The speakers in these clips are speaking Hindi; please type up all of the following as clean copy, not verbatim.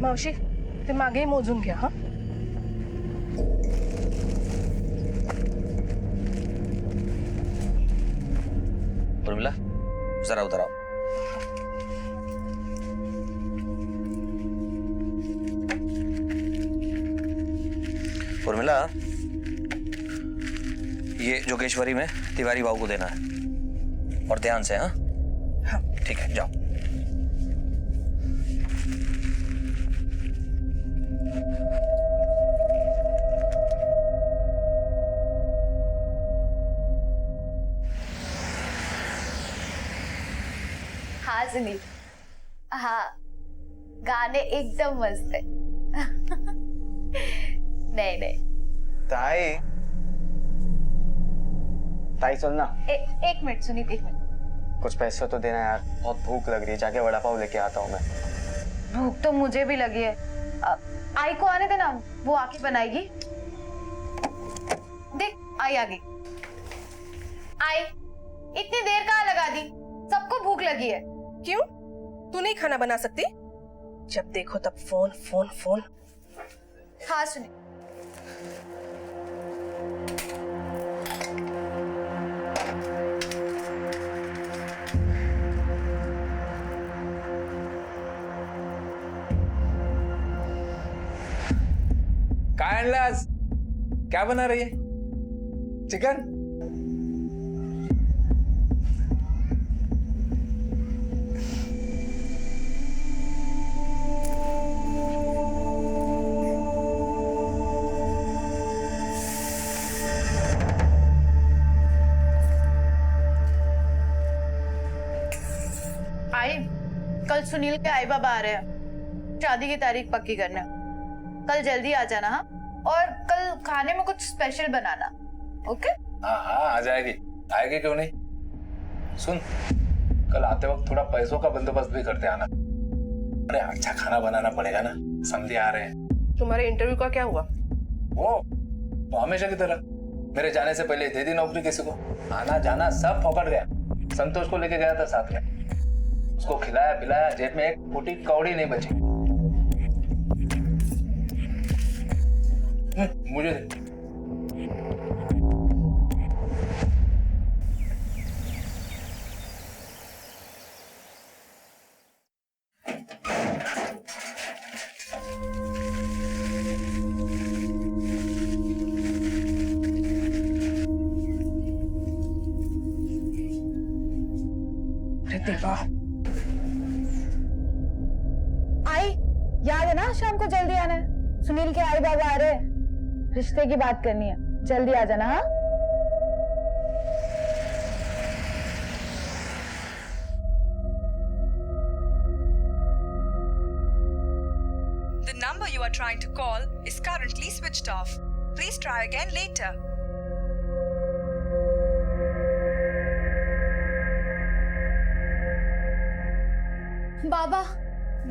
मावशी ते मागे मोजून घ्या हा. उर्मिला जरा उधर आओ. उर्मिला ये जोगेश्वरी में तिवारी बाबू को देना है और ध्यान से. हाँ हाँ ठीक है जाओ. हाँ सुनील, हाँ गाने एकदम मस्त है. नहीं नहीं ताई ताई सुन ना, एक मिनट सुनील, एक मिनट. कुछ पैसे तो देना यार, बहुत भूख लग रही है. जाके वड़ा पाव लेके आता हूँ मैं. भूख तो मुझे भी लगी है. आई को आने देना, वो आके बनाएगी. देख आई आ गई. आई इतनी देर कहाँ लगा दी? सबको भूख लगी है. क्यों? तू नहीं खाना बना सकती? जब देखो तब फोन फोन फोन. हाँ सुनील. काय आणलं आज? क्या बना रही है? चिकन? आई कल सुनील के आई बाबा आ रहे हैं, शादी की तारीख पक्की करने. कल जल्दी आ जाना. हाँ और कल खाने में कुछ स्पेशल बनाना. ओके? हाँ हाँ आ जाएगी. आएगी क्यों नहीं. सुन, कल आते वक्त थोड़ा पैसों का बंदोबस्त भी करते आना. अरे अच्छा खाना बनाना पड़ेगा ना, समझे आ रहे हैं. तुम्हारे इंटरव्यू का क्या हुआ? वो तो हमेशा की तरह मेरे जाने से पहले दे दी नौकरी किसी को. आना जाना सब फोकट गया. संतोष को लेके गया था साथ में, उसको खिलाया पिलाया, जेब में एक फूटी कौड़ी नहीं बची. मुझे दे. देवा, आई याद है ना शाम को जल्दी आना है. सुनील के आई बाबा आ रहे हैं, रिश्ते की बात करनी है. जल्दी आ जाना. हाँ The number you are trying to call is currently switched off. Please try again later. बाबा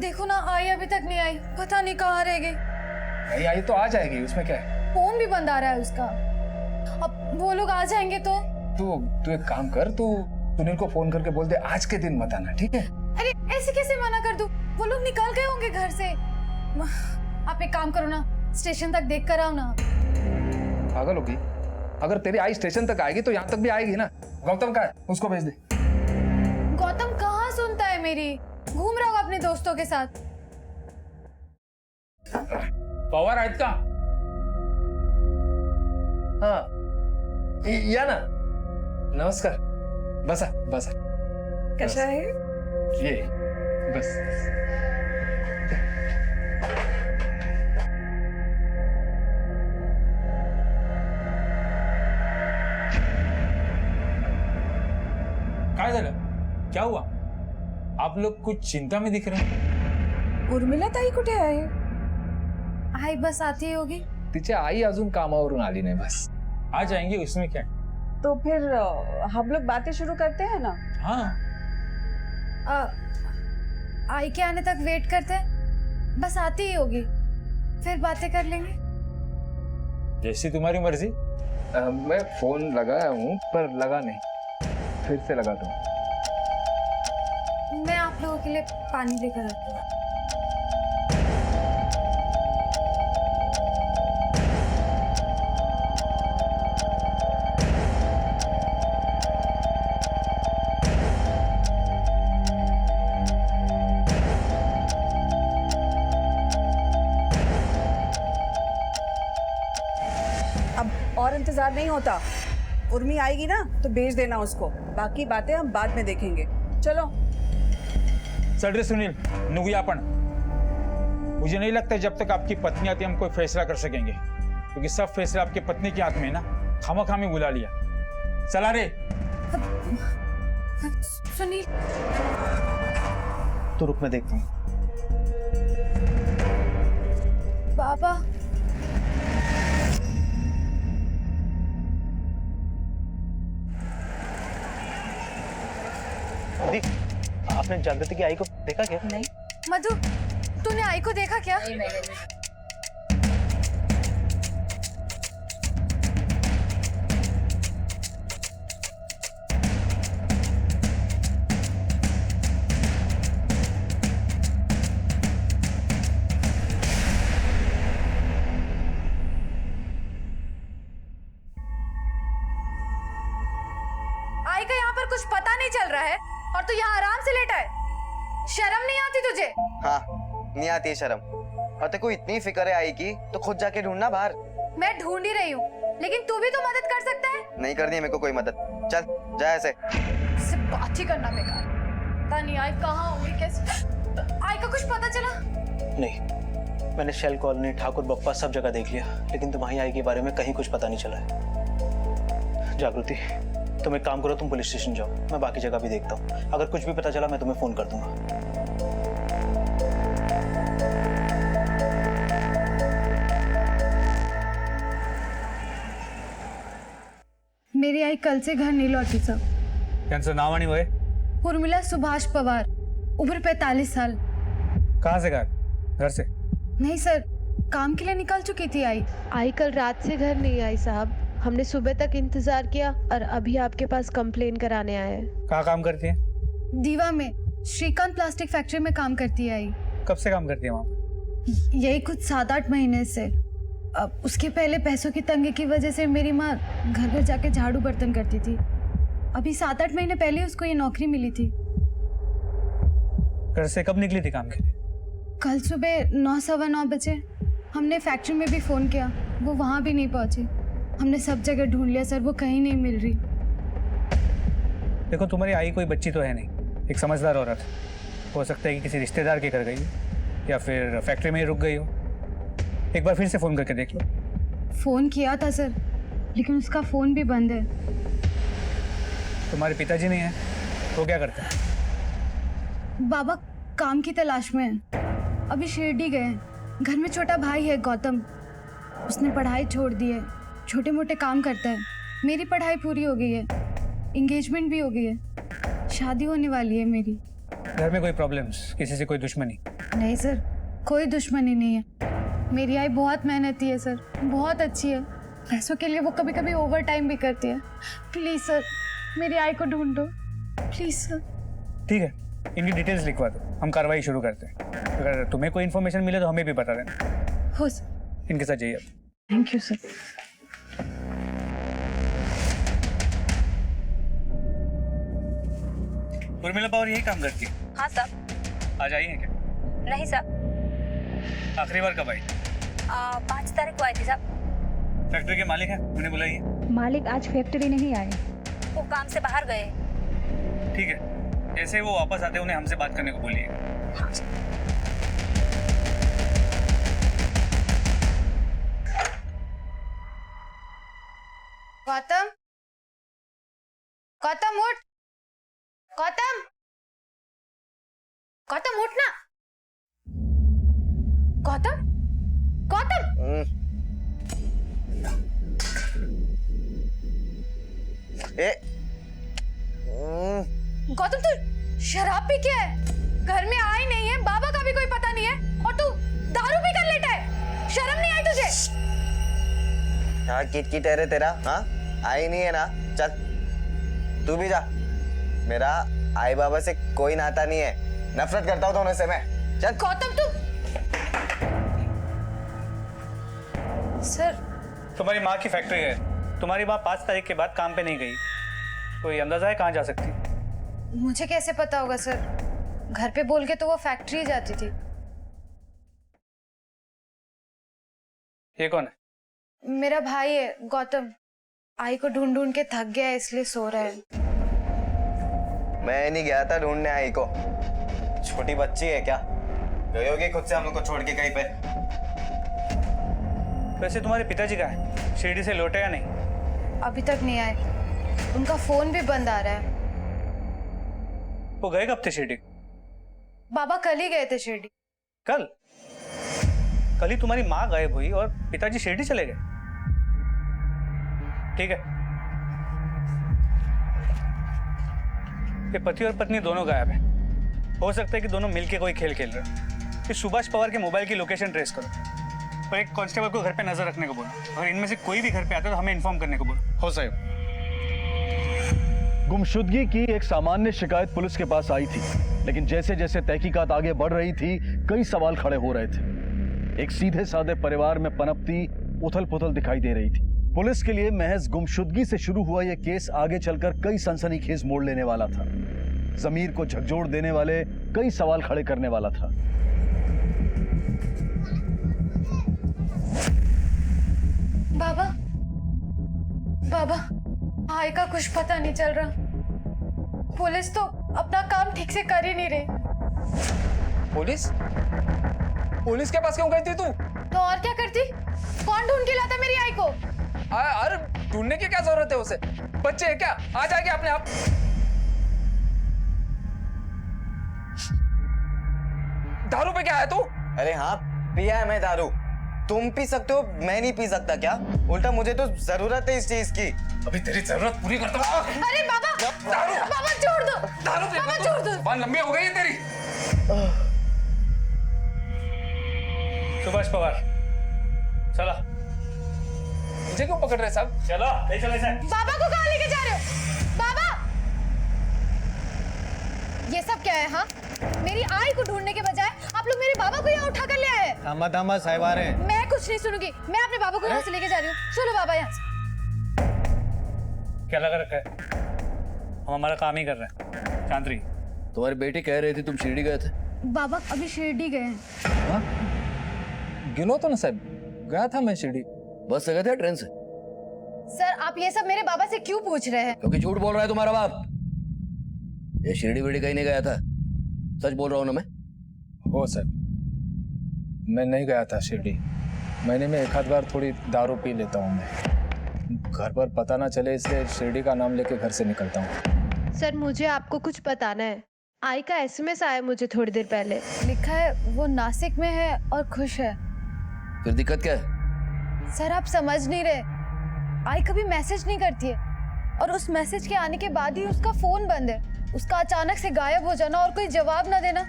देखो ना, आई अभी तक नहीं आई. पता नहीं कहाँ रह गई. नहीं आई तो आ जाएगी, उसमें क्या है. फोन भी बंद आ रहा है उसका. अब वो लोग आ जाएंगे तो. तू एक काम कर, तू सुनील को फोन करके बोल दे आज के दिन मत आना. ठीक है? अरे ऐसे कैसे मना कर दूं? वो लोग निकल गए होंगे घर से. आप एक काम करो ना, स्टेशन तक देख कर आओ ना. पागल होगी? अगर तेरी आई स्टेशन तक आएगी तो यहाँ तक भी आएगी ना. गौतम का है, उसको भेज दे. गौतम कहाँ सुनता है मेरी? घूम रहा हूँ अपने दोस्तों के साथ. पवार आहेत का? हाँ या ना. नमस्कार. बसा बसा. कैसा है? ये बस. काय झालं? क्या हुआ? आप लोग कुछ चिंता में दिख रहे हैं. उर्मिला ताई कुठे आहे? आई बस आती होगी. तिची आई अजून कामावरून आली नाही. बस आ जाएंगे, उसमें क्या. तो फिर हम लोग बातें शुरू करते हैं ना. हाँ आई के आने तक वेट करते हैं. बस आती ही होगी, फिर बातें कर लेंगे. जैसी तुम्हारी मर्जी. मैं फोन लगाया हूँ पर लगा नहीं, फिर से लगाता हूँ. मैं आप लोगों के लिए पानी लेकर आती हूँ. अब और इंतजार नहीं होता। उर्मी आएगी ना तो भेज देना उसको, बाकी बातें हम बाद में देखेंगे। चलो। चल रे सुनील, नुगुया आपण। मुझे नहीं लगता जब तक आपकी पत्नी आती हम कोई फैसला कर सकेंगे, क्योंकि सब फैसला आपके पत्नी के हाथ में है ना। खामा बुला लिया। चला रे। सुनील, तो रुक, मैं देखता हूँ। बाबा। दी, आपने जागृति की आई को देखा क्या? नहीं। मधु, तूने आई को देखा क्या? आई का यहाँ पर कुछ पता नहीं चल रहा है और तू यहाँ आराम से लेटा है। शर्म नहीं आती तुझे? हाँ, नहीं आती है शर्म। और तेरे को इतनी फिक्र है आई की तो खुद जाके ढूंढना बाहर। मैं ढूंढ ही रही हूँ, लेकिन तू भी तो मदद कर सकता है। नहीं करनी है मेरे को कोई मदद। चल जा ऐसे। इससे बात ही करना बेकार। पता नहीं आई कहाँ होगी, कैसे। आई का कुछ पता चला? नहीं, मैंने शेल कॉलोनी, ठाकुर बप्पा सब जगह देख लिया, लेकिन तुम्हारी आई के बारे में कहीं कुछ पता नहीं चला है। जागृति, तुम एक काम करो, तुम पुलिस स्टेशन जाओ, मैं बाकी जगह भी देखता हूँ। अगर कुछ भी पता चला मैं तुम्हें फोन कर दूंगा। मेरी आई कल से घर नहीं लौटी सर। कैंसर नाम आनी हुए? उर्मिला सुभाष पवार, उम्र 45 साल। कहाँ से घर से? नहीं सर, काम के लिए निकल चुकी थी आई। आई कल रात से घर नहीं आई साहब। हमने सुबह तक इंतजार किया और अभी आपके पास कंप्लेन कराने आए हैं। कहाँ काम करती है? दीवा में श्रीकांत प्लास्टिक फैक्ट्री में काम करती है आई। कब से काम करती है वहाँ? यही कुछ 7-8 महीने से। अब उसके पहले पैसों की तंगी की वजह से मेरी माँ घर घर जाके झाड़ू बर्तन करती थी। अभी 7-8 महीने पहले उसको ये नौकरी मिली थी। घर से कब निकली थी काम के लिए? कल सुबह 9-9:15 बजे। हमने फैक्ट्री में भी फोन किया, वो वहाँ भी नहीं पहुंची। हमने सब जगह ढूंढ लिया सर, वो कहीं नहीं मिल रही। देखो, तुम्हारी आई कोई बच्ची तो है नहीं, एक समझदार औरत। हो सकता है कि किसी रिश्तेदार के घर गई हो या फिर फैक्ट्री में ही रुक गई हो। एक बार फिर से फोन करके देख लो। फोन किया था सर, लेकिन उसका फोन भी बंद है। तुम्हारे पिताजी नहीं है तो क्या करते हैं? बाबा काम की तलाश में है, अभी शिरडी गए। घर में छोटा भाई है गौतम, उसने पढ़ाई छोड़ दी है, छोटे मोटे काम करता है। मेरी पढ़ाई पूरी हो गई है, एंगेजमेंट भी हो गई है, शादी होने वाली है मेरी। घर में कोई प्रॉब्लम्स, किसी से कोई दुश्मनी? नहीं सर, कोई दुश्मनी नहीं है। मेरी आई बहुत मेहनती है सर, बहुत अच्छी है। पैसों के लिए वो कभी कभी ओवर टाइम भी करती है। प्लीज सर, मेरी आई को ढूंढ दो प्लीज सर। ठीक है, इनकी डिटेल्स लिखवा दो, हम कार्रवाई शुरू करते हैं। अगर तुम्हें कोई इन्फॉर्मेशन मिले तो हमें भी बता देना। हो सर। इनके साथ जाइए। Thank you sir. Urmila Pawar यही काम करती है? हाँ साहब। आज आई है क्या? नहीं साहब, आखिरी बार कब आई? 5 तारीख को आई थी साहब। फैक्ट्री के मालिक हैं, उन्हें बुलाइए। मालिक आज फैक्ट्री नहीं आए, वो काम से बाहर गए। ठीक है, जैसे वो वापस आते उन्हें हमसे बात करने को बोलिए। हाँ। गौतम, गौतम उठ, गौतम, गौतम उठ ना। गौतम, गौतम। गौतम तू शराब पी के है, घर में आई नहीं है, बाबा का भी कोई पता नहीं है और तू दारू पी कर लेटा है। शर्म नहीं आई तुझे? हाँ, किट है रे तेरा। हाँ, आई नहीं है ना, चल तू भी जा। मेरा आई बाबा से कोई नाता नहीं है, नफरत करता हूँ दोनों से मैं। चल। गौतम तू। सर, तुम्हारी माँ की फैक्ट्री है, तुम्हारी माँ 5 तारीख के बाद काम पे नहीं गई। कोई अंदाजा है कहाँ जा सकती? मुझे कैसे पता होगा सर, घर पे बोल के तो वो फैक्ट्री जाती थी। ये कौन है? मेरा भाई है गौतम, आई को ढूंढ ढूंढ के थक गया है इसलिए सो रहा है। मैं नहीं गया था ढूंढने आई को। छोटी बच्ची है क्या? गई होगी खुद से हम लोग को छोड़ के कहीं पे। वैसे तुम्हारे पिताजी कहाँ है? शिरडी से लौटे या नहीं? अभी तक नहीं आए, उनका फोन भी बंद आ रहा है। वो गए कब थे शिरडी? बाबा कल ही गए थे शिरडी। कल ही तुम्हारी माँ गायब हुई और पिताजी शिरडी चले गए। ठीक है, ये पति और पत्नी दोनों गायब हैं। हो सकता है कि दोनों मिलके कोई खेल खेल रहे हैं। फिर सुभाष पवार के मोबाइल की लोकेशन ट्रेस करो और एक कांस्टेबल को घर पे नजर रखने को बोलो। अगर इनमें से कोई भी घर पे आता है तो हमें इन्फॉर्म करने को बोलो। हो साहब। गुमशुदगी की एक सामान्य शिकायत पुलिस के पास आई थी, लेकिन जैसे जैसे तहकीकात आगे बढ़ रही थी कई सवाल खड़े हो रहे थे। एक सीधे साधे परिवार में पनपती उथल पुथल दिखाई दे रही थी। पुलिस के लिए महज गुमशुदगी से शुरू हुआ यह केस आगे चलकर कई सनसनीखेज मोड़ लेने वाला था। जमीर को झकझोर देने वाले कई सवाल खड़े करने वाला था। बाबा, बाबा, आई का कुछ पता नहीं चल रहा। पुलिस तो अपना काम ठीक से कर ही नहीं रही। पुलिस के पास क्यों गई थी तू? तो और क्या करती? कौन ढूंढ के लाता मेरी आई को? अरे ढूंढने की क्या जरूरत है उसे? बच्चे है क्या? आ जाएगी अपने आप। दारू पे क्या है तू? अरे हाँ, पिया है मैं दारू। तुम पी सकते हो, मैं नहीं पी सकता क्या? उल्टा मुझे तो जरूरत है इस चीज की। अभी तेरी जरूरत पूरी करता हूँ। अरे बाबा, दारू, बाबा छोड़ दो, दारू पी, बाबा छोड़ दो। जुबान लंबी हो गई है तेरी। सुभाष पवार, चला। मुझे क्यों पकड़ रहे साहब? चलो, ले चले सर। बाबा को कहाँ लेके जा रहे हो? बाबा, ये सब क्या है? हाँ, मेरी आई को ढूंढने के बजाय आप लोग मेरे बाबा को यहाँ उठा कर ले आए। दामा साहिब आ रहे हैं। मैं कुछ नहीं सुनूंगी, मैं अपने बाबा को यहाँ से लेके जा रही हूँ। चलो बाबा यहाँ से। क्या लगा रखा है? हम हमारा काम ही कर रहे हैं। चांद्री, तुम्हारी बेटी कह रही थी तुम शिरडी गए थे। बाबा अभी शिरडी गए हैं। गिनो तो ना साहब, गया था मैं शिरडी। बस से गए थे ट्रेन से? सर आप ये सब मेरे बाबा से क्यों पूछ रहे हैं? क्योंकि झूठ बोल रहा है तुम्हारा बाप। ये शिरडी विरडी कहीं नहीं गया था, सच बोल रहा हूँ ना मैं। हो सर, मैं नहीं गया था शिरडी। महीने में एक आध बार थोड़ी दारू पी लेता हूँ मैं। घर पर पता ना चले इसलिए शिरडी का नाम लेके घर से निकलता हूँ। सर मुझे आपको कुछ बताना है। आई का एसएमएस आया मुझे थोड़ी देर पहले। लिखा है वो नासिक में है और खुश है। फिर दिक्कत क्या है? सर आप समझ नहीं रहे, आई कभी मैसेज नहीं करती है और उस मैसेज के आने के बाद ही उसका फोन बंद है। उसका अचानक से गायब हो जाना और कोई जवाब ना देना,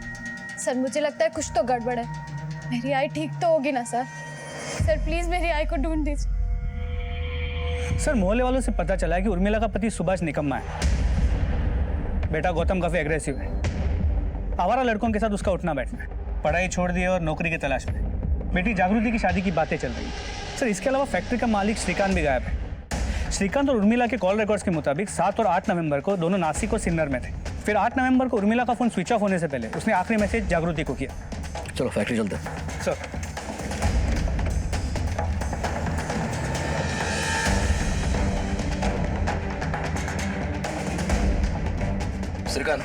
सर मुझे लगता है कुछ तो गड़बड़ है। मेरी आई ठीक तो होगी ना सर? सर प्लीज मेरी आई को ढूंढ दीजिए। सर मोहल्ले वालों से पता चला है कि उर्मिला का पति सुभाष निकम्मा है। बेटा गौतम काफी एग्रेसिव है। आवारा लड़कों के साथ उसका उठना बैठना है। पढ़ाई छोड़ दी और नौकरी की तलाश में। बेटी जागृति की शादी की बातें चल रही है। सर इसके अलावा फैक्ट्री का मालिक श्रीकांत भी गायब है। श्रीकांत और उर्मिला के कॉल रिकॉर्ड्स के मुताबिक 7 और 8 नवंबर को दोनों नासिक और सिन्नर में थे। फिर 8 नवंबर को उर्मिला का फोन स्विच ऑफ होने से पहले उसने आखिरी मैसेज जागृति को किया। चलो फैक्ट्री चलते हैं। सर श्रीकांत,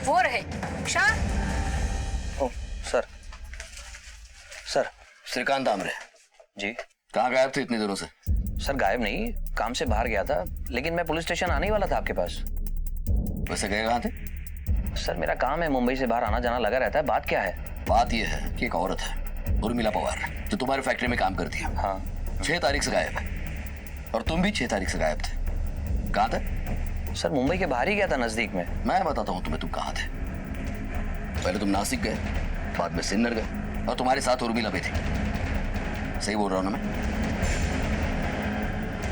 वो रहे शाह। ओ सर, सर। श्रीकांत आमरे जी। कहाँ गायब थे इतनी दिनों से? सर गायब नहीं, काम से बाहर गया था, लेकिन मैं पुलिस स्टेशन आने ही वाला था आपके पास। वैसे गए कहाँ थे? सर मेरा काम है, मुंबई से बाहर आना जाना लगा रहता है। बात क्या है? बात यह है कि एक औरत है उर्मिला पवार, जो तुम्हारी फैक्ट्री में काम करती है। हाँ। 6 तारीख से गायब है और तुम भी 6 तारीख से गायब थे। कहाँ थे? सर मुंबई के बाहर ही गया था, नजदीक में। मैं बताता हूँ तुम्हें तुम कहाँ थे। पहले तुम नासिक गए, बाद में सिन्नर गए और तुम्हारे साथ उर्मिला भी थी। सही बोल रहा हूँ ना मैं?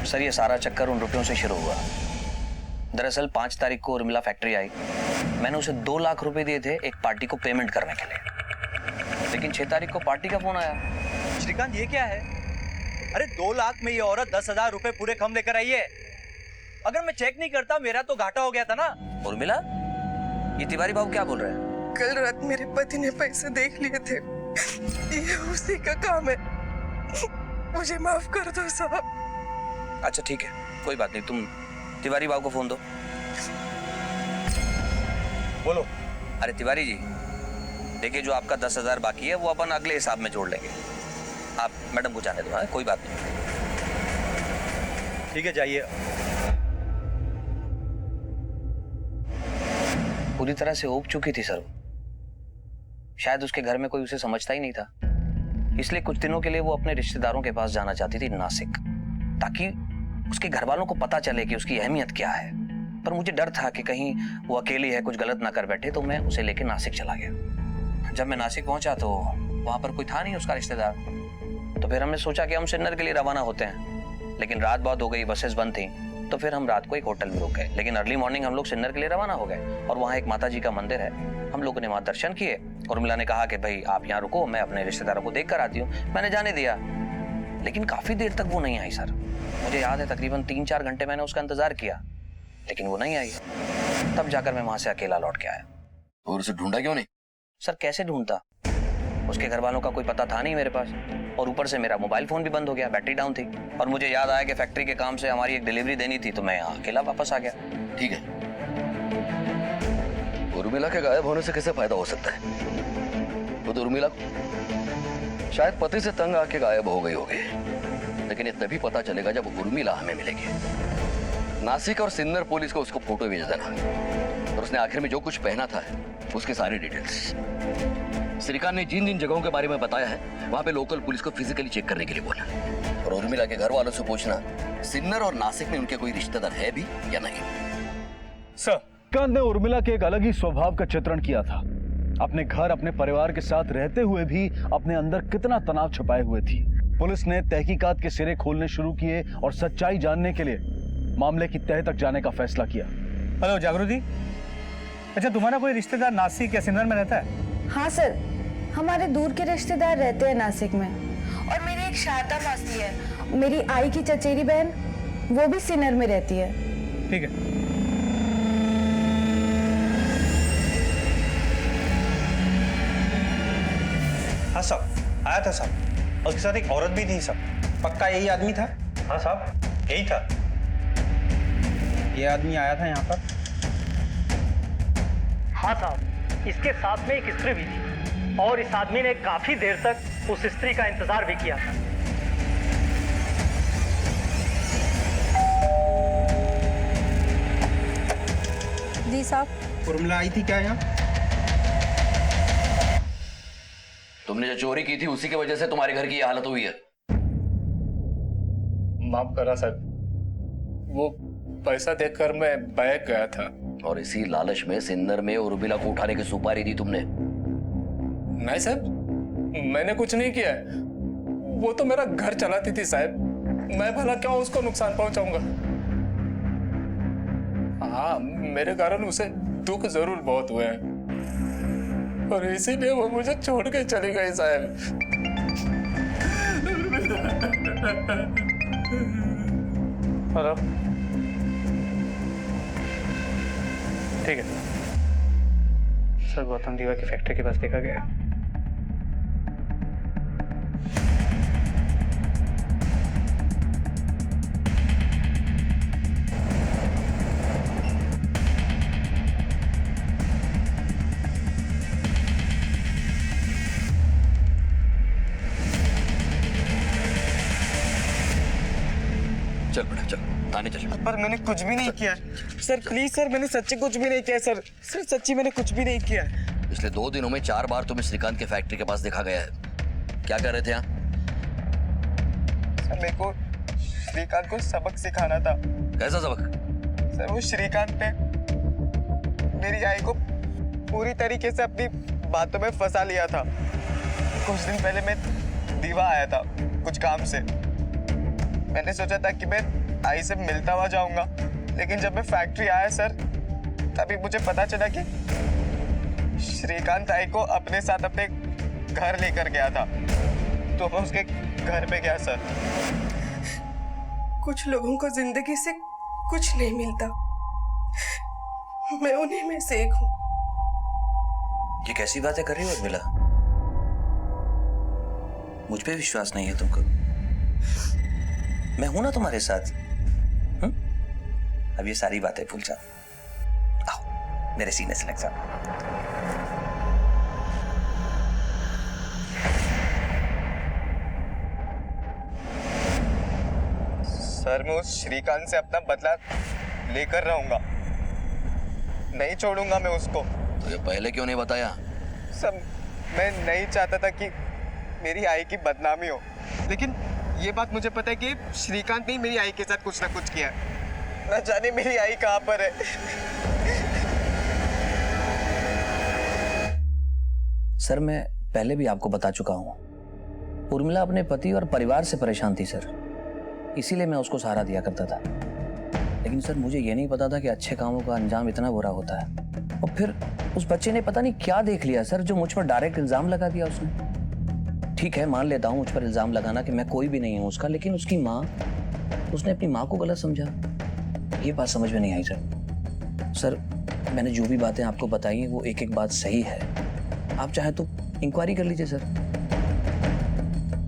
सर ये सारा चक्कर उन रुपयों से शुरू हुआ। दरअसल 5 तारीख को उर्मिला फैक्ट्री आई। मैंने उसे 2 लाख रुपए दिए थे एक पार्टी को पेमेंट करने के लिए, लेकिन 6 तारीख को पार्टी का फोन आया। श्रीकांत ये क्या है? अरे 2 लाख में ये औरत 10,000 रुपए पूरे कम लेकर आई है। अगर मैं चेक नहीं करता मेरा तो घाटा हो गया था ना। उर्मिला, ये तिवारी बाबू क्या बोल रहे हैं? कल रात मेरे पति ने पैसे देख लिए थे, ये उसी का काम है। मुझे माफ कर दो साहब। अच्छा ठीक है, कोई बात नहीं, तुम तिवारी बाबू को फोन दो। बोलो। अरे तिवारी जी, देखिए जो आपका 10,000 बाकी है वो अपन अगले हिसाब में जोड़ लेंगे। आप मैडम को जाने दो। हाँ, कोई बात नहीं। ठीक है, जाइए। पूरी तरह से ऊब चुकी थी सर। शायद उसके घर में कोई उसे समझता ही नहीं था, इसलिए कुछ दिनों के लिए वो अपने रिश्तेदारों के पास जाना चाहती थी, नासिक, ताकि उसके घर वालों को पता चले कि उसकी अहमियत क्या है। पर मुझे डर था कि कहीं वो अकेली है, कुछ गलत ना कर बैठे, तो मैं उसे लेकर नासिक चला गया। जब मैं नासिक पहुंचा तो वहां पर कोई था नहीं उसका रिश्तेदार। तो फिर हमने सोचा कि हम सिन्नर के लिए रवाना होते हैं, लेकिन रात बहुत हो गई, बसेस बंद थी, तो फिर हम रात को एक होटल में रुक गए। लेकिन अर्ली मॉर्निंग हम लोग सिन्नर के लिए रवाना हो गए और वहाँ एक माता जी का मंदिर है, हम लोगों ने वहाँ दर्शन किए। उर्मिला ने कहा कि भाई आप यहाँ रुको, मैं अपने रिश्तेदारों को देख कर आती हूँ। मैंने जाने दिया, लेकिन काफी देर तक वो नहीं आई सर। मुझे याद है तकरीबन 3-4 घंटे मैंने उसका इंतजार किया, लेकिन वो नहीं आई। तब जाकर मैं वहां से अकेला लौट के आया। और उसे ढूंढा क्यों नहीं? सर कैसे ढूंढता, उसके घर वालों का कोई पता था नहीं मेरे पास, और ऊपर से मेरा मोबाइल फोन भी बंद हो गया, बैटरी डाउन थी। और मुझे याद आया कि फैक्ट्री के काम से हमारी एक डिलीवरी देनी थी, तो मैं यहाँ अकेला वापस आ गया। ठीक है, उर्मिला के गायब होने से कैसे फायदा हो सकता है? वो तो उर्मिला शायद पति से तंग आके गायब हो गई होगी, लेकिन ये तभी पता चलेगा जब उर्मिला हमें मिलेगी। नासिक और सिन्नर पुलिस को उसको फोटो भेज देना, और उसने आखिर में जो कुछ पहना था उसकी सारी डिटेल्स। श्रीकांत ने जिन जिन जगहों के बारे में बताया है वहां पे लोकल पुलिस को फिजिकली चेक करने के लिए बोला, और उर्मिला के घर वालों से पूछना सिन्नर और नासिक में उनके कोई रिश्तेदार है भी या नहीं। सर, श्रीकांत ने उर्मिला के एक अलग ही स्वभाव का चित्रण किया था। अपने घर, अपने परिवार के साथ रहते हुए भी अपने अंदर कितना तनाव छुपाए हुए थी। पुलिस ने तहकीकात के सिरे खोलने शुरू किए और सच्चाई जानने के लिए मामले की तह तक जाने का फैसला किया। हेलो जागृति, अच्छा तुम्हारा कोई रिश्तेदार नासिक या सिन्नर में रहता है? हाँ सर, हमारे दूर के रिश्तेदार रहते हैं नासिक में, और मेरी एक शारदा मासी है, मेरी आई की चचेरी बहन, वो भी सिन्नर में रहती है। ठीक है। हाँ साहब, आया था साहब, उसके साथ एक औरत भी थी साहब। पक्का यही आदमी था? हाँ साहब, यही था। ये आदमी आया था यहाँ पर? हाँ साहब, इसके साथ में एक स्त्री भी थी, और इस आदमी ने काफी देर तक उस स्त्री का इंतजार भी किया था। जी साहब। उर्मिला आई थी क्या यहाँ? तुमने जो चोरी की थी उसी की वजह से तुम्हारे घर की ये हालत हुई है। माफ करा सर, वो पैसा देखकर मैं बहक गया था। और इसी लालच में सिन्नर में उर्मिला को उठाने की सुपारी दी तुमने? नहीं साहब, मैंने कुछ नहीं किया। वो तो मेरा घर चलाती थी साहब, मैं भला क्यों उसको नुकसान पहुंचाऊंगा। हाँ, मेरे कारण उसे दुख जरूर बहुत हुए हैं, और इसीलिए वो मुझे छोड़ के चली गई साहब। हेलो, ठीक है सर, गौतम दीवा की फैक्ट्री के पास देखा गया। चल बेटा चल, थाने चल। पर मैंने कुछ भी नहीं किया सर, प्लीज सर, मैंने सच्ची कुछ भी नहीं किया सर। सर सच्ची मैंने कुछ भी नहीं किया। पिछले 2 दिनों में 4 बार तुम्हें श्रीकांत के फैक्ट्री के पास देखा गया है। क्या कर रहे थे यहाँ? सर मेरे को श्रीकांत को सबक सिखाना था। कैसा सबक? सर वो श्रीकांत ने मेरी आई को पूरी तरीके से अपनी बातों में फंसा लिया था। कुछ दिन पहले मैं दीवा आया था कुछ काम से। मैंने सोचा था कि मैं आई से मिलता हुआ जाऊंगा, लेकिन जब मैं फैक्ट्री आया सर, तभी मुझे पता चला कि श्रीकांत आई को अपने साथ अपने घर लेकर गया था। तो मैं उसके घर पे गया सर। कुछ लोगों को जिंदगी से कुछ नहीं मिलता, मैं उन्हीं में से एक हूँ। ये कैसी बातें कर रही हो उर्मिला? मुझ पे विश्वास नहीं है तुमको? मैं हूं ना तुम्हारे साथ। अब ये सारी बातें भूल जाओ, आओ मेरे सीने से लग जाओ। सर मैं उस श्रीकांत से अपना बदला लेकर रहूंगा, नहीं छोड़ूंगा मैं उसको। तो ये पहले क्यों नहीं बताया? सब मैं नहीं चाहता था कि मेरी आई की बदनामी हो, लेकिन ये बात मुझे पता है कि श्रीकांत ने मेरी आई के साथ कुछ ना कुछ किया। न जाने मेरी आई कहाँ पर है। सर मैं पहले भी आपको बता चुका हूं, उर्मिला अपने पति और परिवार से परेशान थी सर, इसीलिए मैं उसको सहारा दिया करता था। लेकिन सर मुझे ये नहीं पता था कि अच्छे कामों का अंजाम इतना बुरा होता है। और फिर उस बच्चे ने पता नहीं क्या देख लिया सर, जो मुझ पर डायरेक्ट इल्जाम लगा दिया उसने। ठीक है मान लेता हूं मुझ पर इल्जाम लगाना कि मैं कोई भी नहीं हूं उसका, लेकिन उसकी माँ, उसने अपनी माँ को गलत समझा। ये बात समझ में नहीं आई सर। सर मैंने जो भी बातें आपको बताई हैं वो एक एक बात सही है, आप चाहे तो इंक्वायरी कर लीजिए सर।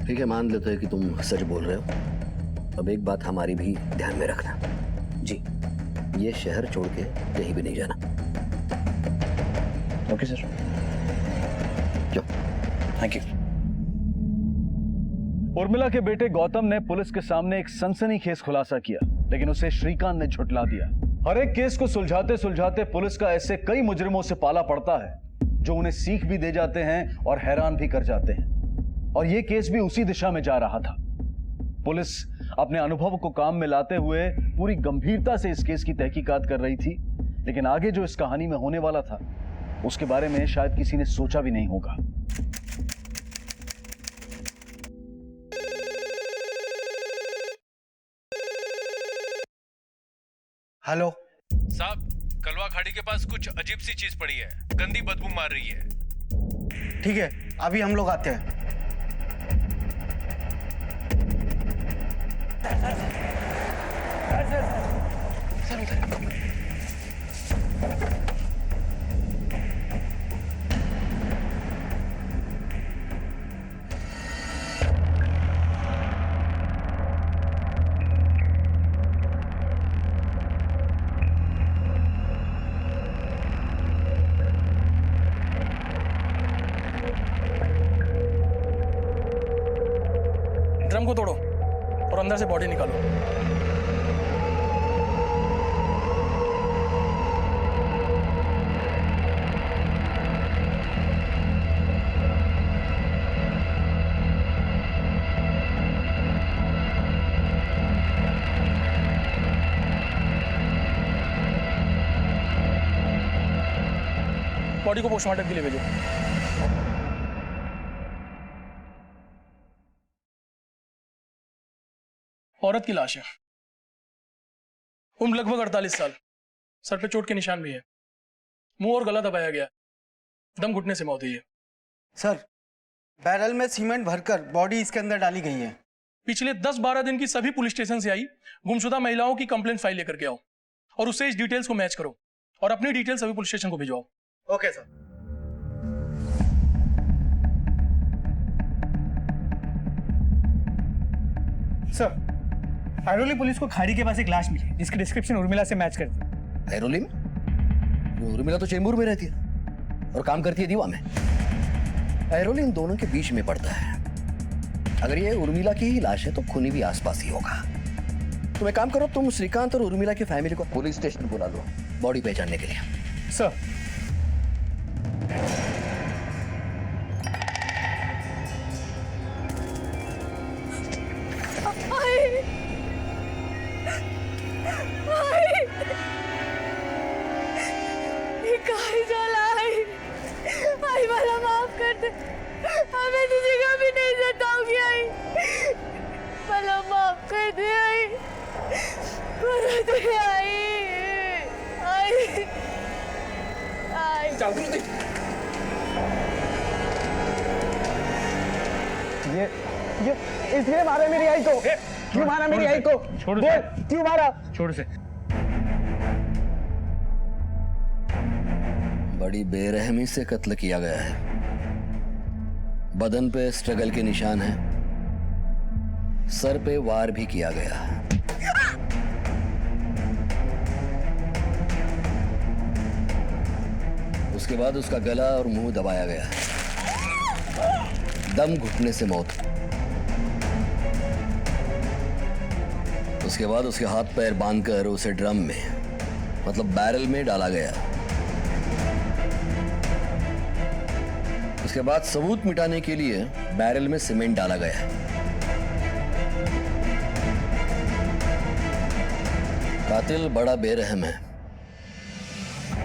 ठीक है, मान लेते हैं कि तुम सच बोल रहे हो। अब एक बात हमारी भी ध्यान में रखना। जी। ये शहर छोड़ के कहीं भी नहीं जाना। Okay sir. क्यों? Thank you. उर्मिला के बेटे गौतम ने पुलिस के सामने एक सनसनीखेज खुलासा किया, लेकिन उसे श्रीकांत ने झुठला दिया। हर एक केस को सुलझाते सुलझाते पुलिस का ऐसे कई मुजरिमों से पाला पड़ता है जो उन्हें सीख भी दे जाते हैं और हैरान भी कर जाते हैं। और यह केस भी उसी दिशा में जा रहा था। पुलिस अपने अनुभव को काम में लाते हुए पूरी गंभीरता से इस केस की तहकीकात कर रही थी, लेकिन आगे जो इस कहानी में होने वाला था उसके बारे में शायद किसी ने सोचा भी नहीं होगा। हेलो साहब, कलवा खाड़ी के पास कुछ अजीब सी चीज पड़ी है, गंदी बदबू मार रही है। ठीक है, अभी हम लोग आते हैं। ड्रम को तोड़ो और अंदर से बॉडी निकालो। बॉडी को पोस्टमार्टम के लिए भेजो। औरत की लाश है, उम्र लगभग 48 साल, सर पे चोट के निशान भी है, मुंह और गला दबाया गया, दम घुटने से मौत हुई है। सर बैरल में सीमेंट भरकर बॉडी इसके अंदर डाली गई है। पिछले 10-12 दिन की सभी पुलिस स्टेशन से आई गुमशुदा महिलाओं की कंप्लेंट फाइल लेकर के आओ और उससे इस डिटेल्स को मैच करो और अपनी डिटेल सभी पुलिस स्टेशन को भिजवाओ। Okay sir. Sir Airoli police को खाड़ी के पास एक लाश मिली, जिसकी डिस्क्रिप्शन उर्मिला से मैच करती है। ऐरोली में? उर्मिला तो चेंबूर में रहती है और काम करती है दीवा में। ऐरोली इन दोनों के बीच में पड़ता है। अगर ये उर्मिला की ही लाश है तो खूनी भी आसपास ही होगा। तुम एक काम करो, तुम श्रीकांत और उर्मिला की फैमिली को पुलिस स्टेशन बुला लो बॉडी पहचानने के लिए। सर आई वाला माफ कर दे, हमें तुझे कभी नहीं सताऊंगी। आई वाला माफ कर दे। आई आई आई आई जागृति, ये इसलिए मारा मेरी आई को। क्यों मारा मेरी आई को? छोड़ बोल, क्यों मारा? छोड़ से। बड़ी बेरहमी से कत्ल किया गया है। बदन पे स्ट्रगल के निशान हैं, सर पे वार भी किया गया। उसके बाद उसका गला और मुंह दबाया गया। दम घुटने से मौत। उसके बाद उसके हाथ पैर बांधकर उसे ड्रम में, मतलब बैरल में डाला गया। उसके बाद सबूत मिटाने के लिए बैरल में सीमेंट डाला गया। कातिल बड़ा बेरहम है,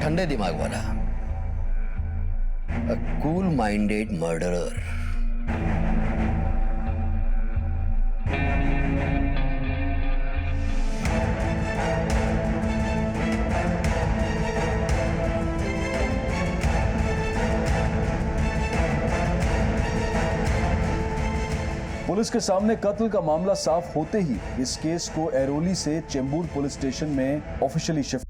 ठंडे दिमाग वाला, a cool minded murderer। Police के सामने कत्ल का मामला साफ होते ही इस केस को एरोली से चेंबूर पुलिस स्टेशन में officially shift.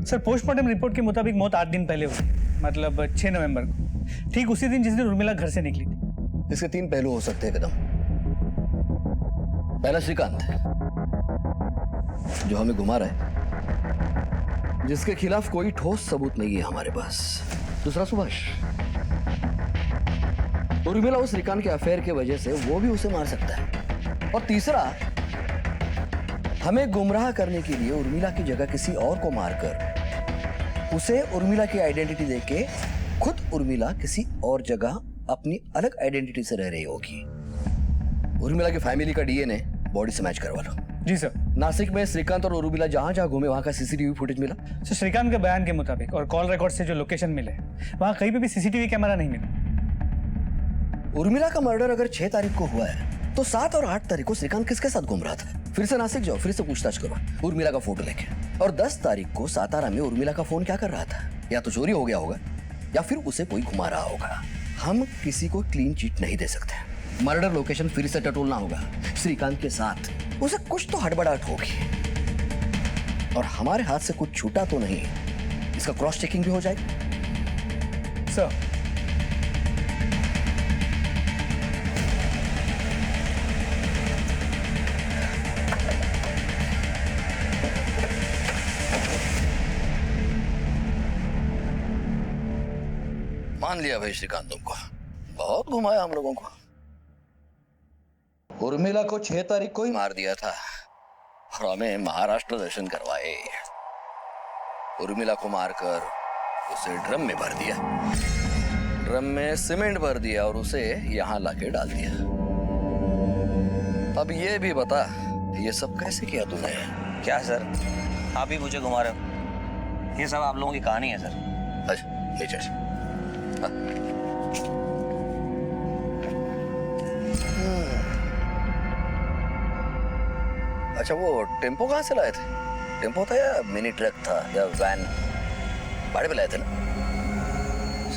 Sir, postmortem report के मुताबिक मौत 8 दिन पहले हुई, मतलब 6 नवंबर को, ठीक उसी दिन जिस दिन उर्मिला घर से निकली थी। इसके 3 पहलू हो सकते हैं कदम। पहला श्रीकांत, जो हमें घुमा रहा है, जिसके खिलाफ कोई ठोस सबूत नहीं है हमारे पास। दूसरा सुभाष, उर्मिला उस श्रीकांत के अफेयर की वजह से वो भी उसे मार सकता है। और तीसरा, हमें गुमराह करने के लिए उर्मिला की जगह किसी और को मारकर उसे उर्मिला की आइडेंटिटी देके खुद उर्मिला किसी और जगह अपनी अलग आइडेंटिटी से रह रही होगी। उर्मिला की फैमिली का डीएनए बॉडी से मैच करवा लो। जी सर। नासिक में श्रीकांत और उर्मिला जहां जहां घूमे वहां का सीसीटीवी फुटेज मिला? सर, श्रीकांत के बयान के मुताबिक और कॉल रिकॉर्ड से जो लोकेशन मिले, वहां कहीं पे भी सीसीटीवी कैमरा नहीं मिला। उर्मिला का मर्डर अगर 6 तारीख को हुआ है तो 7 और 8 तारीख को श्रीकांत किसके साथ घूम रहा था? फिर से नासिक जाओ, फिर से पूछताछ करो उर्मिला का फोटो लेके। और 10 तारीख को सातारा में उर्मिला का फोन क्या कर रहा था? या तो चोरी हो गया होगा या फिर उसे कोई घुमा रहा होगा। हम किसी को क्लीन चिट नहीं दे सकते। मर्डर लोकेशन फिर से टटोलना होगा श्रीकांत के साथ। उसे कुछ तो हड़बड़ाहट होगी और हमारे हाथ से कुछ छूटा तो नहीं। इसका क्रॉस चेकिंग भी हो जाएगा। सर, मान लिया भाई श्रीकांत, तुमको बहुत घुमाया हम लोगों को। उर्मिला को 6 तारीख को ही मार दिया था और हमें महाराष्ट्र दर्शन करवाए। उर्मिला को मारकर उसे ड्रम में भर दिया, ड्रम में सीमेंट भर दिया और उसे यहां लाके डाल दिया। अब ये भी बता, ये सब कैसे किया तूने? क्या सर, आप ही मुझे घुमा रहे हो? ये सब आप लोगों की कहानी है सर। अच्छा, नीचे से। अच्छा, वो टेम्पो कहाँ से लाए थे? टेम्पो था या मिनी ट्रक था या वैन? भाड़े पे लाए थे ना?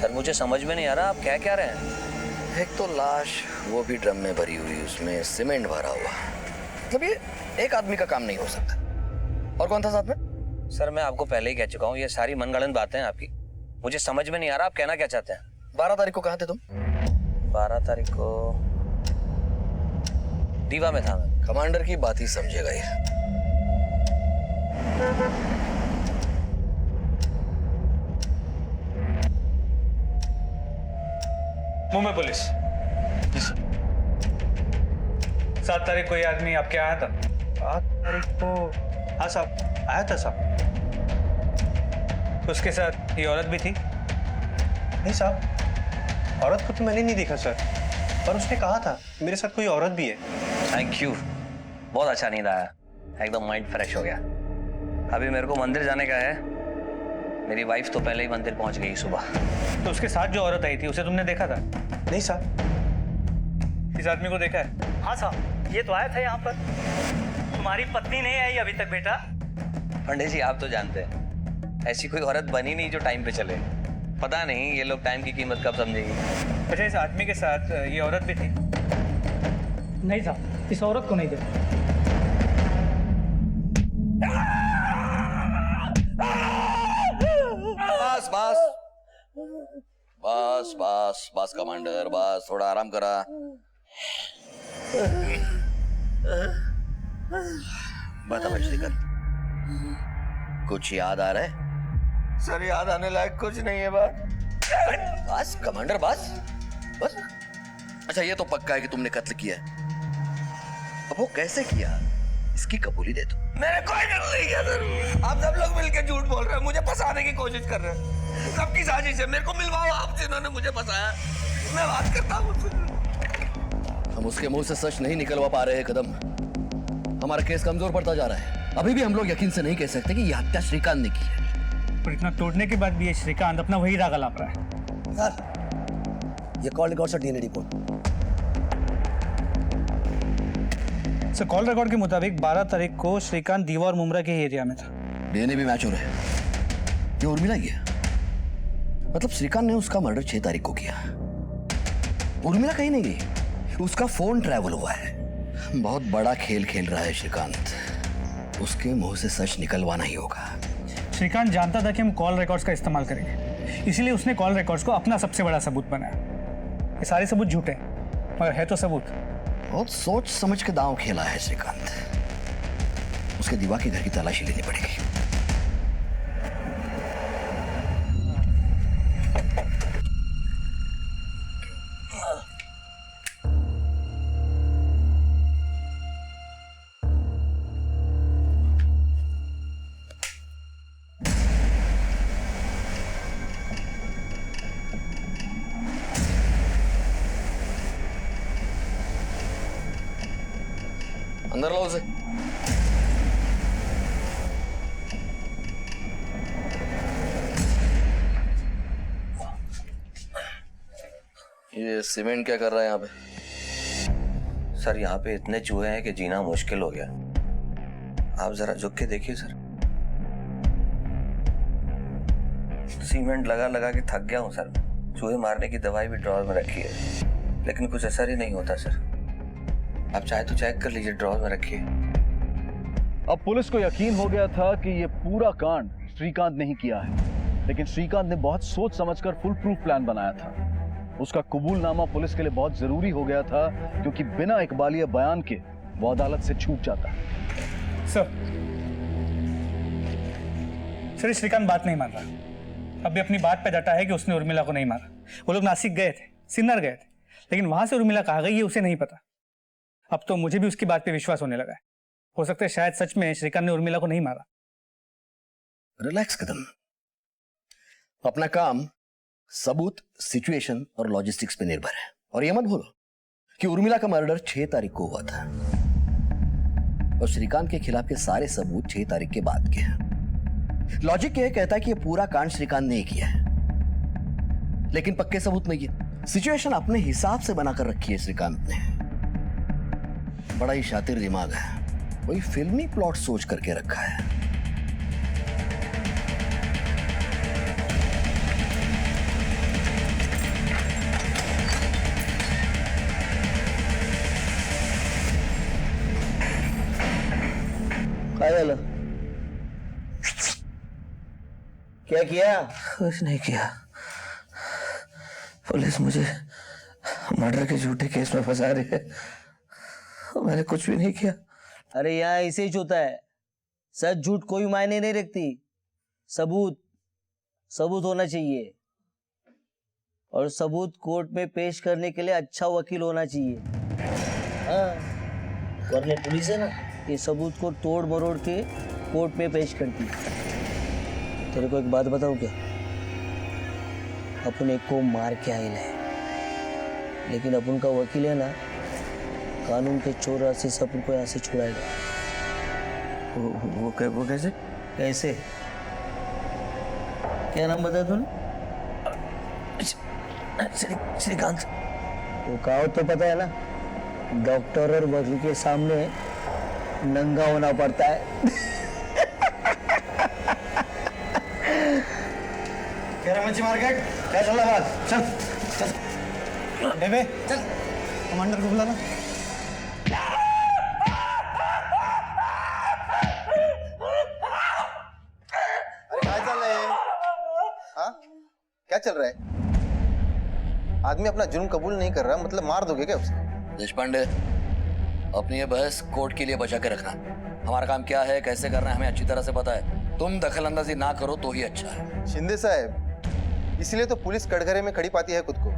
सर, मुझे समझ में नहीं आ रहा आप क्या कह रहे हैं। एक तो लाश, वो भी ड्रम में भरी हुई, उसमें सीमेंट भरा हुआ। मतलब ये एक आदमी का काम नहीं हो सकता। और कौन था साथ में? सर, मैं आपको पहले ही कह चुका हूँ, ये सारी मनगढ़ंत बातें हैं आपकी। मुझे समझ में नहीं आ रहा आप कहना क्या चाहते हैं। 12 तारीख को कहाँ थे तुम? 12 तारीख को दीवा में था मैं। कमांडर की बात ही समझेगा ये। मुंबई पुलिस। 7 तारीख को ये आदमी आपके आया था? 8 तारीख को? हाँ साहब, आया था साहब। उसके साथ ये औरत भी थी? नहीं साहब, औरत को तो मैंने नहीं देखा सर, पर उसने कहा था मेरे साथ कोई औरत भी है। थैंक यू, बहुत अच्छा नींद आया, एकदम माइंड फ्रेश हो गया। अभी मेरे को मंदिर जाने का है। मेरी वाइफ तो पहले ही मंदिर पहुंच गई सुबह। तो उसके साथ जो औरत आई थी उसे तुमने देखा था? नहीं साहब। इस आदमी को देखा है? हाँ साहब, ये तो आया था यहाँ पर। तुम्हारी पत्नी नहीं आई अभी तक बेटा? पंडित जी, आप तो जानते हैं ऐसी कोई औरत बनी नहीं जो टाइम पे चले। पता नहीं ये लोग टाइम की कीमत कब समझेगी। अच्छा, इस आदमी के साथ ये औरत भी थी? नहीं साहब, इस औरत को नहीं देखा। बस बस, बस बस बस कमांडर, बस थोड़ा आराम करा। बता बजरीकर, कुछ याद आ रहा है? सर याद आने लायक कुछ नहीं है बात। बस कमांडर, बस बस। अच्छा ये तो पक्का है कि तुमने कत्ल किया है। अब वो कैसे किया इसकी कबूली दे दो। मैंने कोई कत्ल नहीं किया सर। आप सब लोग मिलकर झूठ बोल रहे हैं, मुझे फंसाने की कोशिश कर रहे हैं। सबकी साजिश है। मेरे को मिलवाओ आप जिन्होंने मुझे फंसाया। मैं बात करता हूँ। हम उसके मुंह से सच नहीं निकलवा पा रहे हैं कदम। हमारा केस कमजोर पड़ता जा रहा है। अभी भी हम लोग यकीन से नहीं कह सकते कि यह हत्या श्रीकांत ने की है। पर इतना तोड़ने के बाद भी ये श्रीकांत अपना वही राग लाप रहा है। सर ये कॉल रिकॉर्ड से DNA report. Sir call record के मुताबिक 12 तारीख को श्रीकांत दीवा और मुमरा के एरिया में था। डीएनए भी मैच हो रहा है। ये उर्मिला ही है। मतलब श्रीकांत ने उसका मर्डर 6 तारीख को किया। उर्मिला कहीं नहीं गई, उसका फोन ट्रैवल हुआ है। बहुत बड़ा खेल खेल रहा है श्रीकांत। उसके मुंह से सच निकलवाना ही होगा। श्रीकांत जानता था कि हम कॉल रिकॉर्ड्स का इस्तेमाल करेंगे, इसीलिए उसने कॉल रिकॉर्ड्स को अपना सबसे बड़ा सबूत बनाया। ये सारे सबूत झूठे हैं, मगर है तो सबूत। बहुत सोच समझ के दांव खेला है श्रीकांत। उसके दीवा के घर की तलाशी लेनी पड़ेगी। अंदर लो उसे। ये सीमेंट क्या कर रहा है यहाँ पे? सर यहाँ पे इतने चूहे हैं कि जीना मुश्किल हो गया। आप जरा झुक के देखिए सर। सीमेंट लगा लगा के थक गया हूँ सर। चूहे मारने की दवाई भी ड्रॉर में रखी है, लेकिन कुछ असर ही नहीं होता सर। आप चाहे तो चेक कर लीजिए, ड्रॉर में रखिए। अब पुलिस को यकीन हो गया था कि ये पूरा कांड श्रीकांत ने ही किया है, लेकिन श्रीकांत ने बहुत सोच समझकर फुल प्रूफ प्लान बनाया था। उसका कबूलनामा पुलिस के लिए बहुत जरूरी हो गया था, क्योंकि बिना इकबालिया बयान के वो अदालत से छूट जाता। सर श्रीकांत बात नहीं मान रहा। अब भी अपनी बात पे डटा है कि उसने उर्मिला को नहीं मारा। वो लोग नासिक गए थे, सिन्नर गए थे, लेकिन वहां से उर्मिला कहाँ गई है उसे नहीं पता। अब तो मुझे भी उसकी बात पे विश्वास होने लगा है। हो सकता है शायद सच में श्रीकांत ने उर्मिला को नहीं मारा। रिलैक्स कदम। अपना काम सबूत, सिचुएशन और लॉजिस्टिक्स पे निर्भर है। और ये मत भूलो कि उर्मिला का मर्डर 6 तारीख को हुआ था और श्रीकांत के खिलाफ के सारे सबूत 6 तारीख के बाद के हैं। लॉजिक ये कहता है कि ये पूरा कांड श्रीकांत ने किया है, लेकिन पक्के सबूत नहीं है। सिचुएशन अपने हिसाब से बनाकर रखी है श्रीकांत ने। बड़ा ही शातिर दिमाग है, वही फिल्मी प्लॉट सोच करके रखा है। क्या किया? कुछ नहीं किया। पुलिस मुझे मर्डर के झूठे केस में फंसा रही है। मैंने कुछ भी नहीं किया। अरे यहाँ ऐसे ही होता है। सच झूठ कोई मायने नहीं रखती। सबूत होना चाहिए, और सबूत कोर्ट में पेश करने के लिए अच्छा वकील होना चाहिए। हाँ, वरना पुलिस है ना, ये सबूत को तोड़ मरोड़ के कोर्ट में पेश करती है। तेरे को एक बात बताऊं क्या? अपने को मार के आए है, लेकिन अपन का वकील है ना, कानून के चोर रास्ते से अपन को यहाँ से छुड़ाएगा। वो कैसे? कैसे? क्या नाम बताया तूने? श्रीकांत। वो कहावत तो पता है ना, डॉक्टर और वकील के सामने नंगा होना पड़ता है। मच्छी मार्केट क्या चल रहा है? चल बेबे चल, कमांडर को बुलाना। अरे क्या चल रहा है? हाँ, क्या चल रहा है? आदमी अपना जुर्म कबूल नहीं कर रहा, मतलब मार दोगे क्या उसे? देशपांडे, अपनी ये बहस कोर्ट के लिए बचा के रखना। हमारा काम क्या है, कैसे करना है, हमें अच्छी तरह से पता है। तुम दखल अंदाजी ना करो तो ही अच्छा है। शिंदे साहब, इसलिए तो पुलिस कटघरे में खड़ी पाती है खुद को।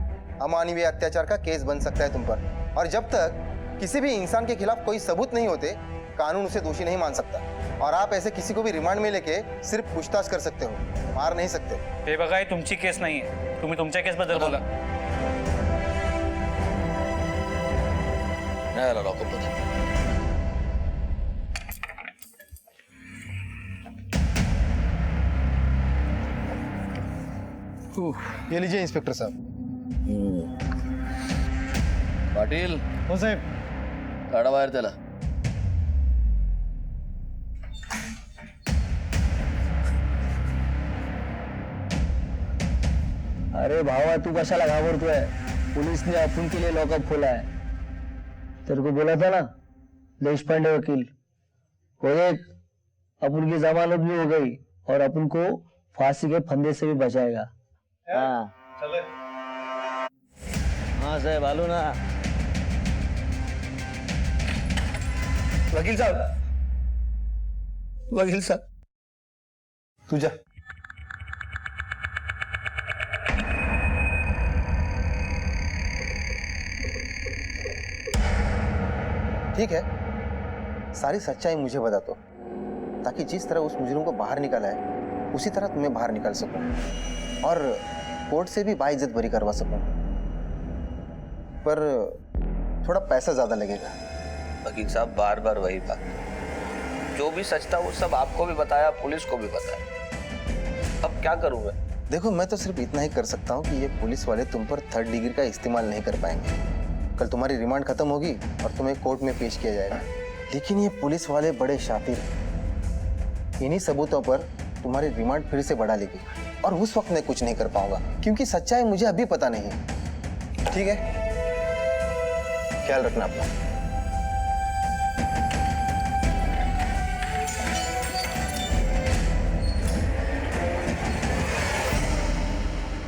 अमानवीय अत्याचार का केस बन सकता है तुम पर, और जब तक किसी भी इंसान के खिलाफ कोई सबूत नहीं होते, कानून उसे दोषी नहीं मान सकता। और आप ऐसे किसी को भी रिमांड में लेके सिर्फ पूछताछ कर सकते हो, मार नहीं सकते। हे बघा, ही तुमची केस नाही आहे, तुम्ही तुमच्या केस बद्दल बोला. नाही आला लॉकअप मध्ये. ये लीजिए इंस्पेक्टर साहब. पाटील. हो साहेब. काढा बाहेर त्याला. अरे भावा, तू कशाला घाबरतोय? पुलिसने अपन के लिए लॉकअप खोला है. तेरे को बोला था ना, देशपांडे वकील, वो देख, अपन की जमानत भी हो गई और अपन को फांसी के फंदे से भी बचाएगा. हाँ हाँ साहब, आलो ना. वकील साहब, वकील साहब, तू जा. ठीक है, सारी सच्चाई मुझे बता दो, ताकि जिस तरह उस मुजरिम को बाहर निकाला है उसी तरह तुम्हें बाहर निकाल सकूं और कोर्ट से भी बाइज्जत बरी करवा सकूं. पर थोड़ा पैसा ज्यादा लगेगा. वकील साहब, बार बार वही बात. जो भी सच था वो सब आपको भी बताया, पुलिस को भी बताया. अब क्या करूं मैं? देखो, मैं तो सिर्फ इतना ही कर सकता हूँ कि ये पुलिस वाले तुम पर 3rd डिग्री का इस्तेमाल नहीं कर पाएंगे. कल तुम्हारी रिमांड खत्म होगी और तुम्हें कोर्ट में पेश किया जाएगा. लेकिन ये पुलिस वाले बड़े शातिर, इन्हीं सबूतों पर तुम्हारी रिमांड फिर से बढ़ा लेगी और उस वक्त मैं कुछ नहीं कर पाऊंगा, क्योंकि सच्चाई मुझे अभी पता नहीं. ठीक है, ख्याल रखना अपना.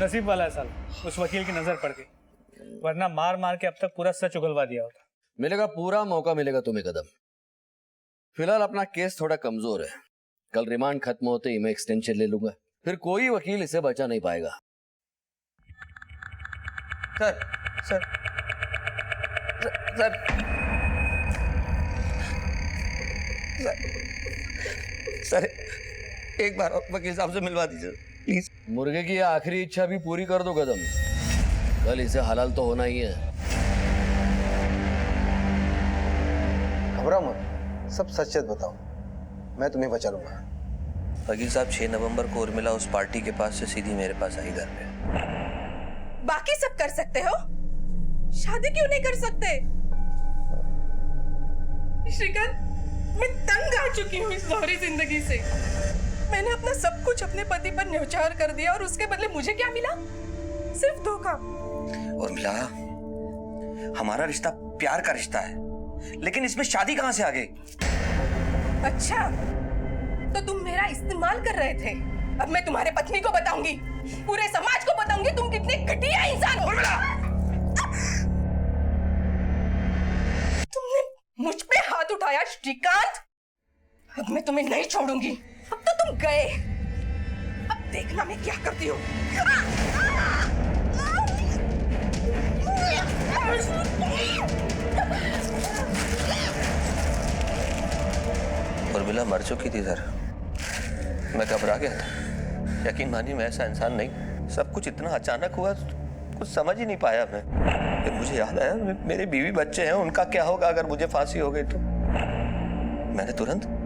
नसीब वाला है साला, उस वकील की नजर पड़ गई, वरना मार मार के अब तक पूरा सच उगलवा दिया होता. मिलेगा, पूरा मौका मिलेगा तुम्हें कदम. फिलहाल अपना केस थोड़ा कमजोर है. कल रिमांड खत्म होते ही मैं एक्सटेंशन ले लूंगा, फिर कोई वकील इसे बचा नहीं पाएगा. सर सर सर सर, एक बार वकील साहब से मिलवा दीजिए प्लीज. मुर्गे की आखिरी इच्छा भी पूरी कर दो कदम. कल इसे हलाल तो होना ही है. घबराओ मत, सब सच सच बताओ, मैं तुम्हें बचा लूंगा. वकील साहब, 6 नवंबर को उर्मिला उस पार्टी के पास से सीधी मेरे पास आई घर पे. बाकी सब कर सकते हो, शादी क्यों नहीं कर सकते? श्रीकांत, मैं तंग आ चुकी हूँ इस दोहरी जिंदगी से. मैंने अपना सब कुछ अपने पति पर न्यौछावर कर दिया और उसके बदले मुझे क्या मिला? सिर्फ धोखा. उर्मिला, हमारा रिश्ता प्यार का रिश्ता है, लेकिन इसमें शादी कहां से आ गई? अच्छा, तो तुम मेरा इस्तेमाल कर रहे थे. अब मैं तुम्हारे पत्नी को बताऊंगी, पूरे समाज को बताऊंगी तुम कितने घटिया इंसान हो. तुमने मुझ पे हाथ उठाया श्रीकांत. अब मैं तुम्हें नहीं छोड़ूंगी. अब तो तुम गए, अब देखना मैं क्या करती हूँ. उर्मिला मर चुकी थी सर. मैं घबरा गया था. यकीन मानिए, मैं ऐसा इंसान नहीं. सब कुछ इतना अचानक हुआ, कुछ समझ ही नहीं पाया मैं. फिर मुझे याद आया, मेरे बीवी बच्चे हैं, उनका क्या होगा अगर मुझे फांसी हो गई तो. मैंने तुरंत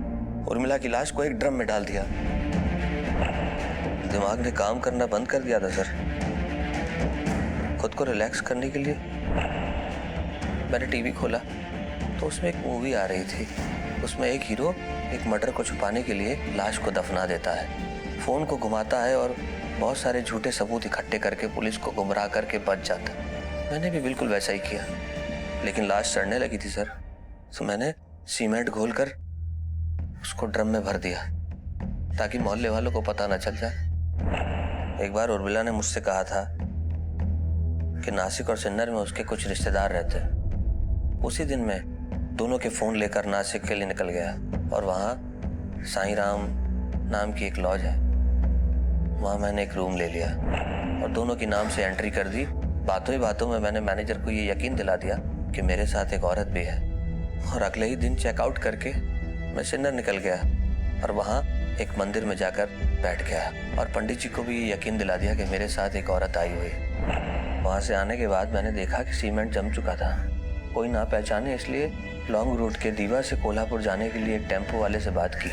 उर्मिला की लाश को एक ड्रम में डाल दिया. दिमाग ने काम करना बंद कर दिया था सर. खुद को रिलैक्स करने के लिए मैंने टीवी खोला तो उसमें एक मूवी आ रही थी. उसमें एक हीरो एक मर्डर को छुपाने के लिए लाश को दफना देता है, फोन को घुमाता है और बहुत सारे झूठे सबूत इकट्ठे करके पुलिस को गुमराह करके बच जाता है. मैंने भी बिल्कुल वैसा ही किया, लेकिन लाश सड़ने लगी थी सर, तो मैंने सीमेंट घोलकर उसको ड्रम में भर दिया ताकि मोहल्ले वालों को पता न चल जाए. एक बार उर्मिला ने मुझसे कहा था कि नासिक और सिन्नर में उसके कुछ रिश्तेदार रहते हैं। उसी दिन मैं दोनों के फ़ोन लेकर नासिक के लिए निकल गया और वहाँ साईं राम नाम की एक लॉज है, वहाँ मैंने एक रूम ले लिया और दोनों के नाम से एंट्री कर दी। बातों ही बातों में मैंने मैनेजर को ये यकीन दिला दिया कि मेरे साथ एक औरत भी है और अगले ही दिन चेकआउट करके मैं सिन्नर निकल गया और वहाँ एक मंदिर में जाकर बैठ गया और पंडित जी को भी ये यकीन दिला दिया कि मेरे साथ एक औरत आई हुई। वहाँ से आने के बाद मैंने देखा कि सीमेंट जम चुका था, कोई ना पहचाने, इसलिए लॉन्ग रूट के दीवा से कोल्हापुर जाने के लिए एक टेम्पो वाले से बात की।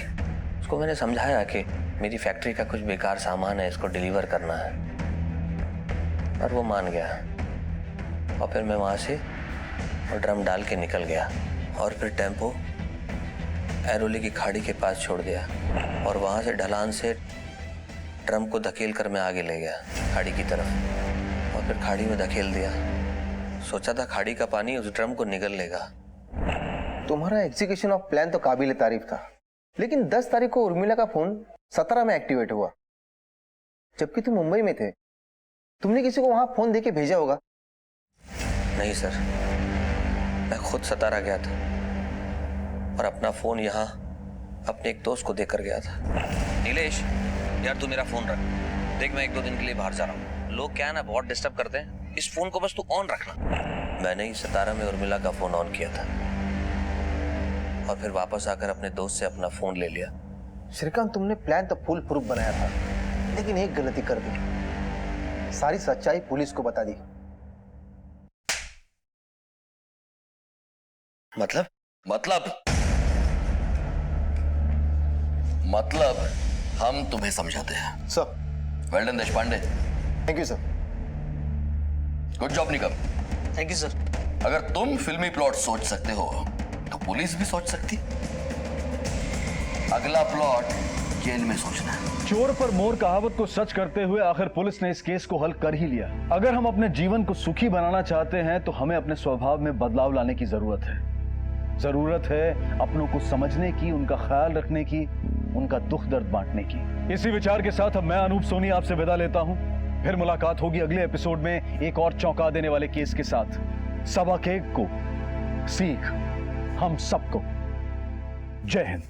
उसको मैंने समझाया कि मेरी फैक्ट्री का कुछ बेकार सामान है, इसको डिलीवर करना है, और वो मान गया। और फिर मैं वहाँ से ड्रम डाल के निकल गया और फिर टेम्पो ऐरोली की खाड़ी के पास छोड़ दिया और वहाँ से ढलान से ड्रम को धकेल कर मैं आगे ले गया खाड़ी की तरफ और फिर खाड़ी में धकेल दिया। सोचा था खाड़ी का पानी उस ड्रम को निगल लेगा। तुम्हारा एग्जीक्यूशन ऑफ प्लान तो काबिल तारीफ था, लेकिन 10 तारीख को उर्मिला का फोन 17 में एक्टिवेट हुआ, जबकि तुम मुंबई में थे। तुमने किसी को वहां फोन देके भेजा होगा। नहीं सर, मैं खुद 17 गया था और अपना फोन यहाँ अपने एक दोस्त को देकर गया था। नीलेश यार, तू मेरा फोन रख, देख मैं 1-2 दिन के लिए बाहर जा रहा हूँ। लोग क्या है ना, बहुत डिस्टर्ब करते हैं, इस फोन को बस तू ऑन रखना। मैंने ही 17 में उर्मिला का फोन ऑन किया था और फिर वापस आकर अपने दोस्त से अपना फोन ले लिया। श्रीकांत, तुमने प्लान तो फुल प्रूफ बनाया था, लेकिन एक गलती कर दी, सारी सच्चाई पुलिस को बता दी। मतलब हम तुम्हें समझाते हैं sir. Well done Deshpande. Thank you sir. Good job Nikam. Thank you sir. अगर तुम फिल्मी प्लॉट सोच सकते हो तो पुलिस भी सोच सकती। अगला प्लॉट जेल में सोचना है। चोर पर मोर कहावत को सच करते हुए आखिर पुलिस ने इस केस को हल कर ही लिया। अगर हम अपने जीवन को सुखी बनाना चाहते हैं तो हमें अपने स्वभाव में बदलाव लाने की जरूरत है। जरूरत है अपनों को समझने की, उनका ख्याल रखने की, उनका दुख दर्द बांटने की। इसी विचार के साथ अब मैं अनूप सोनी आपसे विदा लेता हूं। फिर मुलाकात होगी अगले एपिसोड में एक और चौंका देने वाले केस के साथ। सबक एक को सीख हम सबको। जय हिंद।